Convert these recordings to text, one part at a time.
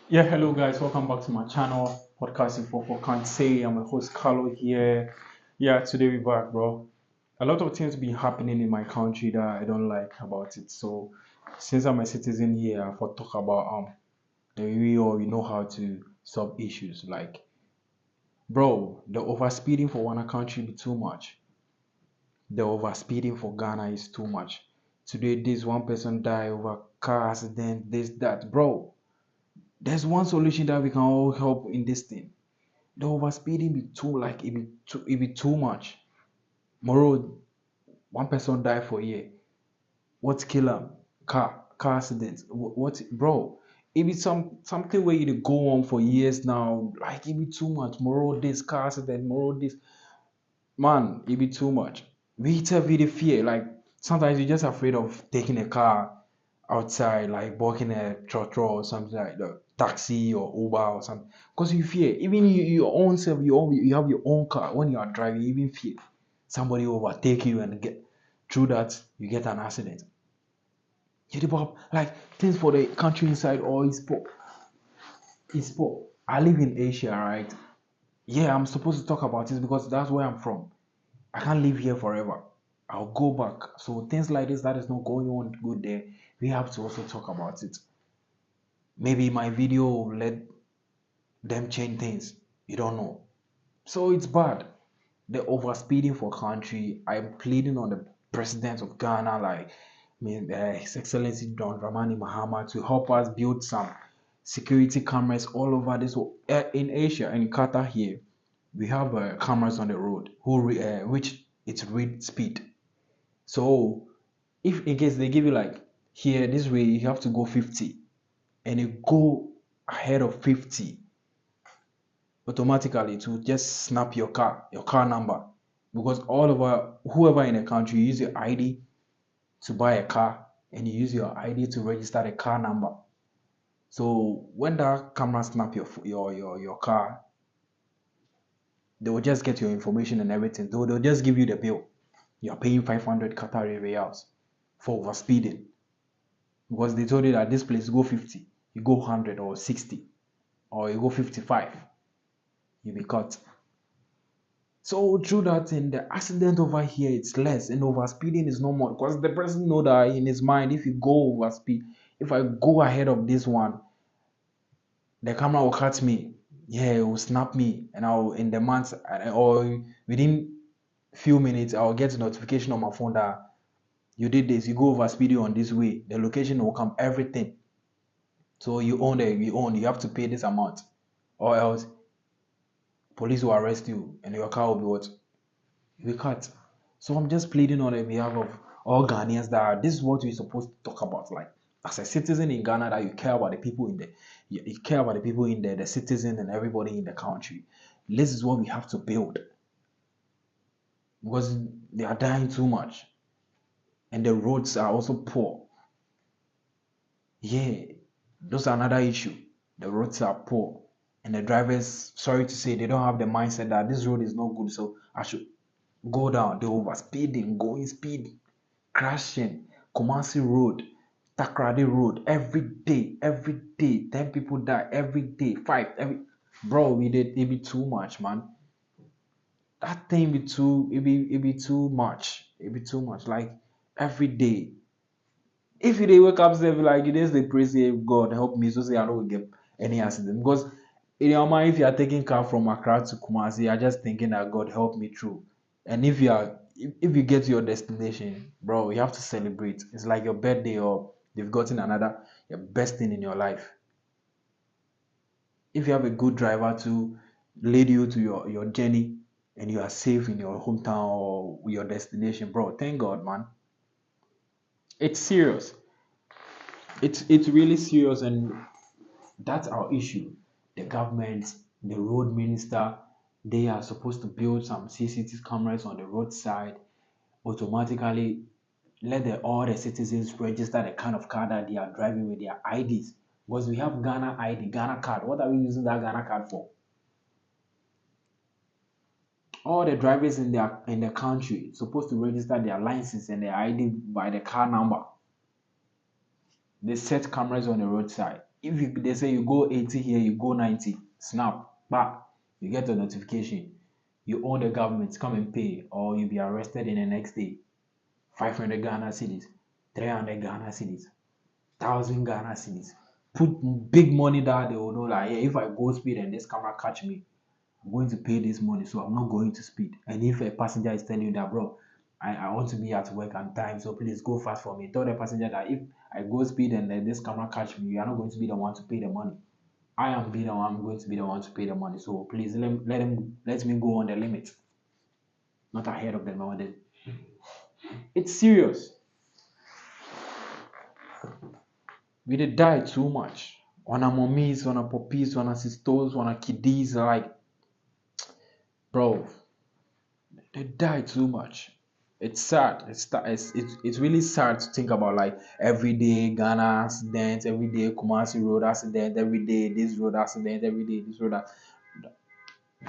Yeah, hello guys, welcome back to my channel, Podcasting for Can't Say. I'm a host Carlo here. Yeah, today we're back, bro. A lot of things been happening in my country that I don't like about it. So since I'm a citizen here, I thought talk about the way we know how to solve issues. Like, bro, the overspeeding for one country be too much. The overspeeding for Ghana is too much. Today, this one person die over car accident, this that, bro. There's one solution that we can all help in this thing. The overspeeding be too like it be too much. Tomorrow, one person die for a year. What's kill him? Car accident. What, bro? It be something where you go on for years now. Like it be too much. Tomorrow this car accident. Tomorrow this, man. It be too much. We tell the fear. Like sometimes you're just afraid of taking a car outside, like booking a trotro or something like the taxi or Uber or something. Because you fear, even your own self, you have your own car. When you are driving, you even fear somebody overtake you and get through that, you get an accident. You develop like things for the country inside or it's poor. It's poor. I live in Asia, right? Yeah, I'm supposed to talk about this because that's where I'm from. I can't live here forever. I'll go back. So things like this that is not going on good there, we have to also talk about it. Maybe my video will let them change things. You don't know. So it's bad. The overspeeding for country. I'm pleading on the president of Ghana, like His Excellency Don Dramani Mahama, to help us build some security cameras all over this in Asia and Qatar here. We have cameras on the road which it read speed. So if in case they give you like here this way you have to go 50 and you go ahead of 50, automatically to just snap your car number, because all over whoever in the country, you use your ID to buy a car and you use your ID to register the car number. So when that camera snap your car, they will just get your information and everything. They'll just give you the bill. You're paying 500 Qatari riyals for overspeeding because they told you that this place go 50, you go 100 or 60 or you go 55, you be caught. So through that thing, the accident over here it's less and overspeeding is no more because the person know that in his mind, if you go overspeed, if I go ahead of this one, the camera will catch me. Yeah, it will snap me, and I'll in the months or within few minutes I'll get a notification on my phone that you did this, you go overspeeding on this way. The location will come, everything. So you have to pay this amount, or else police will arrest you and your car will be what? We can't. So I'm just pleading on the behalf of all Ghanaians that this is what we're supposed to talk about. Like as a citizen in Ghana, that you care about the people in you care about the people in there, the citizen and everybody in the country. This is what we have to build because they are dying too much and the roads are also poor. Yeah, those are another issue. The roads are poor and the drivers, sorry to say, they don't have the mindset that this road is not good, so I should go down. They overspeeding, going speed, crashing, Kumasi Road, Takrady Road, every day, 10 people die every day, five, bro, it be too much, man. That thing it be too much. It be too much. Like every day. If you dey wake up say like you just dey pray say God help me so say I don't get any accident. Because in your mind, if you are taking car from Accra to Kumasi, you are just thinking that God help me through. And if you get to your destination, bro, you have to celebrate. It's like your birthday or you've gotten another your best thing in your life. If you have a good driver to lead you to your journey and you are safe in your hometown or your destination, bro, thank God, man. It's serious. It's really serious, and that's our issue. The government, the road minister, they are supposed to build some CCTV cameras on the roadside, automatically let all the citizens register the kind of car that they are driving with their IDs. Because we have Ghana ID, Ghana card. What are we using that Ghana card for? All the drivers in the country supposed to register their license and their ID by the car number. They set cameras on the roadside. If they say you go 80 here, you go 90, snap, but you get a notification. You owe the government, come and pay, or you'll be arrested in the next day. 500 Ghana cedis, 300 Ghana cedis, 1,000 Ghana cedis. Put big money that they will know, like, hey, if I go speed and this camera catch me, I'm going to pay this money, so I'm not going to speed. And if a passenger is telling you that, bro, I want to be at work on time, so please go fast for me. Tell the passenger that if I go speed and then this camera catch me, you are not going to be the one to pay the money. I am be the one. I'm going to be the one to pay the money. So please let me go on the limit, not ahead of them. It's serious. We did die too much. On our mummies, on our puppies, on our sisters, on our kiddies, like, bro, they die too much. It's sad. It's really sad to think about, like, every day Ghana accidents, every day Kumasi road accident, every day this road accident, every day this road.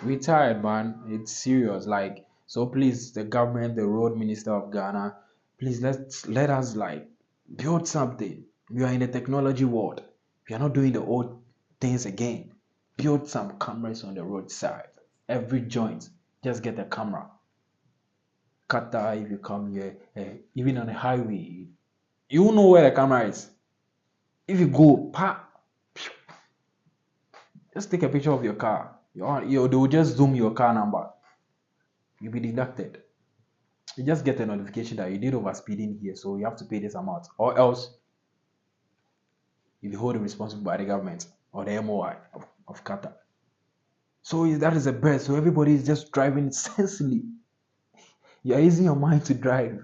We tired, man. It's serious. Like, so please, the government, the road minister of Ghana, please let us, like, build something. We are in the technology world. We are not doing the old things again. Build some cameras on the roadside. Every joint, just get a camera. Qatar, if you come here, even on the highway, you know where the camera is. If you go, just take a picture of your car. They will just zoom your car number. You'll be deducted. You just get a notification that you did overspeeding here, so you have to pay this amount, or else you'll be held responsible by the government or the MOI of Qatar. So that is the best. So everybody is just driving sensibly. You're using your mind to drive.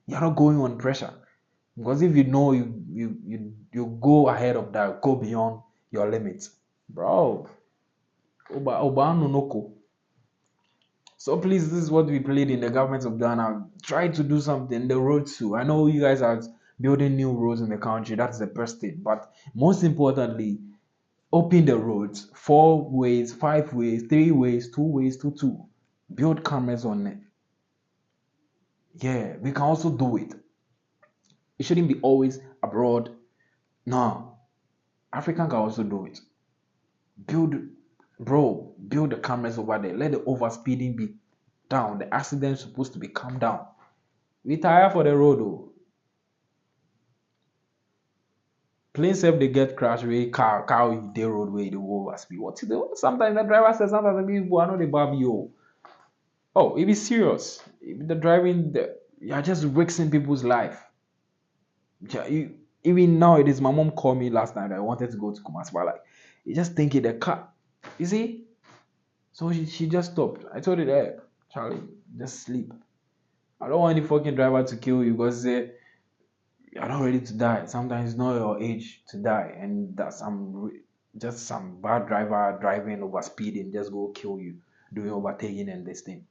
You're not going on pressure. Because if you know you go ahead of that, go beyond your limits. Bro. Oba noko. So please, this is what we played in the government of Ghana. Try to do something. The roads too. I know you guys are building new roads in the country. That's the best thing. But most importantly, open the roads. 4 ways, 5 ways, 3 ways, 2 ways, two. Build cameras on it. Yeah, we can also do it. It shouldn't be always abroad. No. Africa can also do it. Build the cameras over there. Let the overspeeding be down. The accident is supposed to be calmed down. We tire for the road though. Plane safe they get crash way car with the road where they go overspeed. What you do? Sometimes the driver says sometimes the people are not the barbie yo. Oh, it be serious. If the driving you're just risking people's life. Yeah, even now it is my mom called me last night. I wanted to go to Kumasi, but like you just thinking the car. You see? So she just stopped. I told her that Charlie, just sleep. I don't want any fucking driver to kill you because you're not ready to die. Sometimes it's not your age to die, and that just some bad driver driving over speeding just go kill you, doing overtaking and this thing.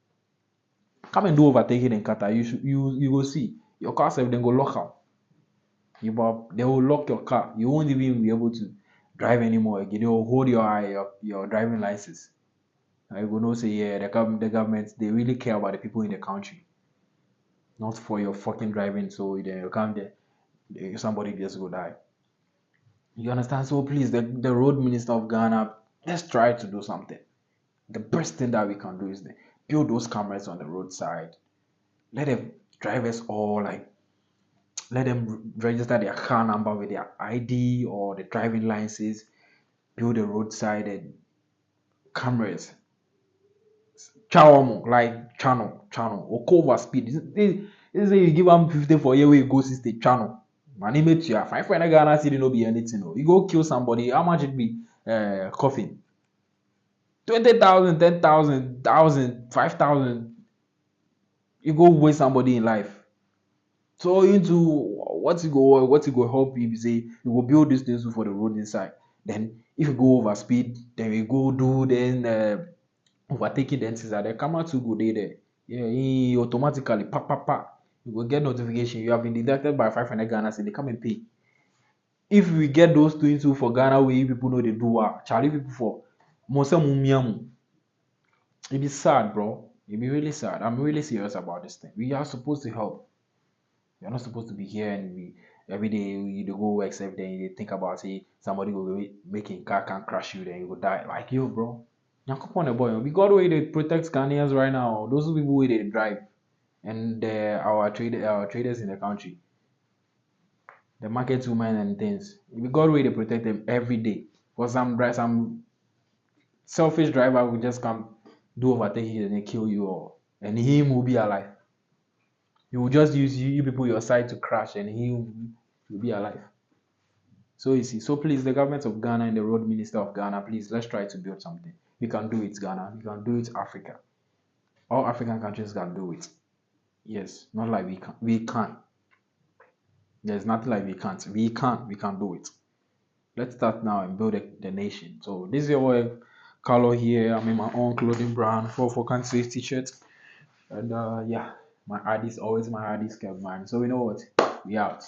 Come and do overtaking in Qatar. You will see your car self then go lock up. They will lock your car. You won't even be able to drive anymore again. They will hold your driving license. I will not say yeah the government they really care about the people in the country, not for your fucking driving. So then you come there, somebody just go die. You understand? So please, the road minister of Ghana, let's try to do something. The best thing that we can do is build those cameras on the roadside. Let the drivers all like let them register their car number with their ID or the driving license. Build the roadside and cameras. Chow like channel or cover speed. This say you give them 50 for year where you go 60 channel. My name is you 500 Ghana city no be anything. No. You go kill somebody, how much it be coffin? 20,000, 10,000, 1,000, 5,000. You go waste somebody in life. So into what you go help you say you will build these things for the road inside. Then if you go over speed, then we go do then overtaking the entities the camera too go there. Yeah, automatically pa. You will get notification. You have been deducted by 500 Ghana cedi. They come and pay. If we get those two for Ghana, we people know they do Charlie people for Mosa Mumiamu. It be sad, bro. It be really sad. I'm really serious about this thing. We are supposed to help. You're not supposed to be here and Every day you dey go work, every day you dey think about say somebody will be making car can crash you, then you will die. Like yo, bro. Nyankopon the boy. We got way they protect Ghanaians right now. Those people where they drive and our traders in the country, the market women and things. We got way they protect them every day. For some selfish driver will just come do overtake you and they kill you all, and him will be alive. He will just use you people your side to crash, and he will be alive. So you see, so please, the government of Ghana and the road minister of Ghana, please let's try to build something. We can do it, Ghana. We can do it, Africa. All African countries can do it. Yes, not like we can. We can. There's nothing like we can't. We can. We can do it. Let's start now and build the nation. So this is your boy Carlo here. I'm in my own clothing brand for can't say t-shirt. And yeah, my ID is always my ID scale, man. So you know what? We out.